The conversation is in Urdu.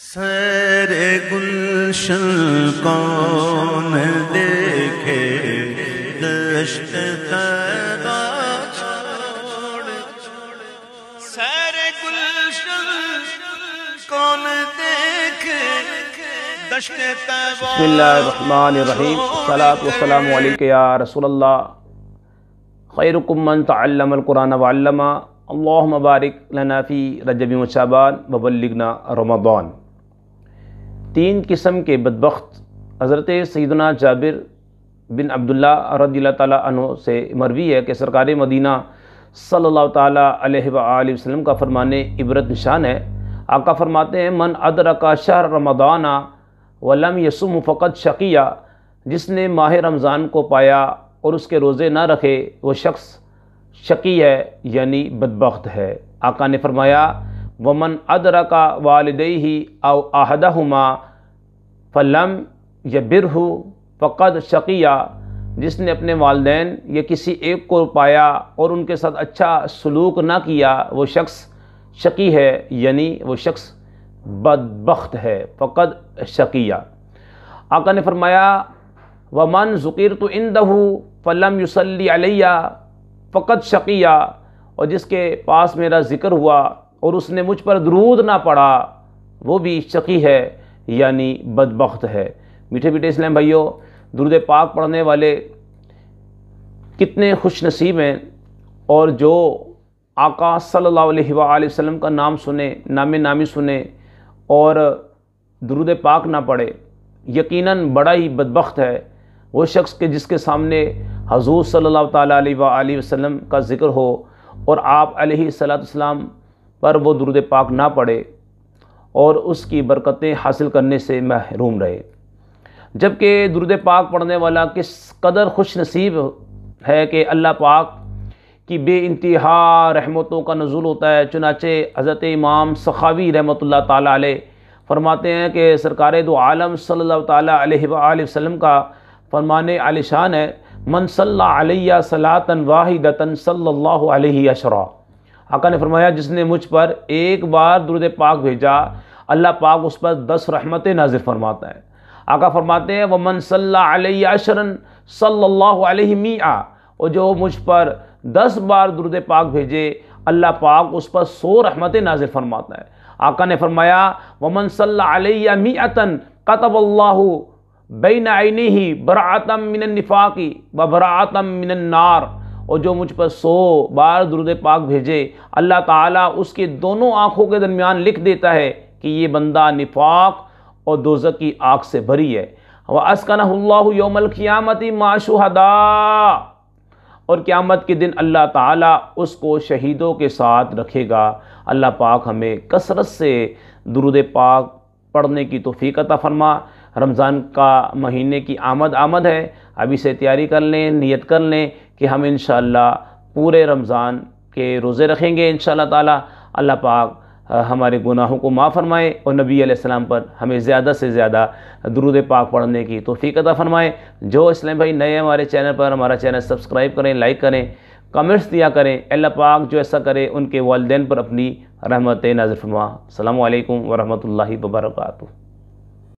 سیر گلشن کون دیکھے دشت طیبہ چھوڑ، سیر گلشن کون دیکھے دشت طیبہ۔ بسم اللہ الرحمن الرحیم، الصلاۃ والسلام علیک یا رسول اللہ، خیرکم من تعلم القرآن وعلمہ، اللہم بارک لنا فی رجب و شعبان وبلغنا رمضان۔ تین قسم کے بدبخت حضرت سیدنا جابر بن عبداللہ رضی اللہ تعالیٰ عنہ سے مروی ہے کہ سرکار مدینہ صلی اللہ تعالیٰ علیہ وآلہ وسلم کا فرمان عبرت نشان ہے۔ آقا فرماتے ہیں من ادرک شہر رمضان ولم یصم فقد شقیہ، جس نے ماہ رمضان کو پایا اور اس کے روزے نہ رکھے وہ شخص شقی ہے، یعنی بدبخت ہے۔ آقا نے فرمایا ومن ادرک والدیہ او احدہما فلم یبرہ فقد شقیہ، جس نے اپنے والدین یا کسی ایک کو پایا اور ان کے ساتھ اچھا سلوک نہ کیا وہ شخص شقی ہے، یعنی وہ شخص بدبخت ہے، فقد شقیہ۔ آقا نے فرمایا ومن ذکرت عندہ فلم یصلی علیہ فقد شقیہ، اور جس کے پاس میرا ذکر ہوا اور اس نے مجھ پر درود نہ پڑھا وہ بھی شقی ہے، یعنی بدبخت ہے۔ میٹھے میٹھے اسلام بھائیوں، درود پاک پڑھنے والے کتنے خوش نصیب ہیں، اور جو آقا صلی اللہ علیہ وآلہ وسلم کا نام سنے، نام نامی سنے اور درود پاک نہ پڑھے، یقیناً بڑا ہی بدبخت ہے وہ شخص کہ جس کے سامنے حضور صلی اللہ تعالیٰ علیہ وآلہ وسلم کا ذکر ہو اور آپ علیہ السلام پر وہ درود پاک نہ پڑھے اور اس کی برکتیں حاصل کرنے سے محروم رہے۔ جبکہ درود پاک پڑھنے والا کس قدر خوش نصیب ہے کہ اللہ پاک کی بے انتہا رحمتوں کا نزول ہوتا ہے۔ چنانچہ حضرت امام سخاوی رحمۃ اللہ تعالیٰ علیہ فرماتے ہیں کہ سرکار دو عالم صلی اللہ تعالیٰ علیہ وآلہ وسلم کا فرمان عالی شان ہے من صلی علیہ صلاۃ واحدۃ صلی اللہ علیہ عشرہ۔ آقا نے فرمایا جس نے مجھ پر ایک بار درود پاک بھیجا اللہ پاک اس پر 10 رحمتیں نازل فرماتا ہے۔ آقا فرماتے ہیں ومن صلی علیہ عشرا صلی اللہ علیہ میہ، اور جو مجھ پر 10 بار درود پاک بھیجے اللہ پاک اس پر 100 رحمتیں نازل فرماتا ہے۔ آقا نے فرمایا ومن صلی علیہ میۃ کتب اللہ بین عینیہ براءۃ من النفاق و براءۃ من النار، اور جو مجھ پر 100 بار درود پاک بھیجے اللہ تعالیٰ اس کے دونوں آنکھوں کے درمیان لکھ دیتا ہے کہ یہ بندہ نفاق اور دوزخ کی آگ سے بری ہے۔ وَأَسْكَنَهُ اللَّهُ يَوْمَ الْقِيَامَةِ مَعَ شُهَدَاء، اور قیامت کے دن اللہ تعالیٰ اس کو شہیدوں کے ساتھ رکھے گا۔ اللہ پاک ہمیں کثرت سے درود پاک پڑھنے کی توفیق عطا فرما۔ رمضان کا مہینے کی آمد ہے، ابھی سے تیاری کر لیں، نیت کر لیں کہ ہم انشاءاللہ پورے رمضان کے روزے رکھیں گے انشاءاللہ تعالی۔ اللہ پاک ہمارے گناہوں کو معاف فرمائے اور نبی علیہ السلام پر ہمیں زیادہ سے زیادہ درود پاک پڑھنے کی توفیق عطا فرمائے۔ جو اسلام بھائی نئے ہمارے چینل پر، ہمارا چینل سبسکرائب کریں، لائک کریں، کمنٹس دیا کریں۔ اللہ پاک جو ایسا کرے ان کے والدین پر اپنی رحمت نازل فرما۔ السلام علیکم ورحمۃ اللہ وبرکاتہ۔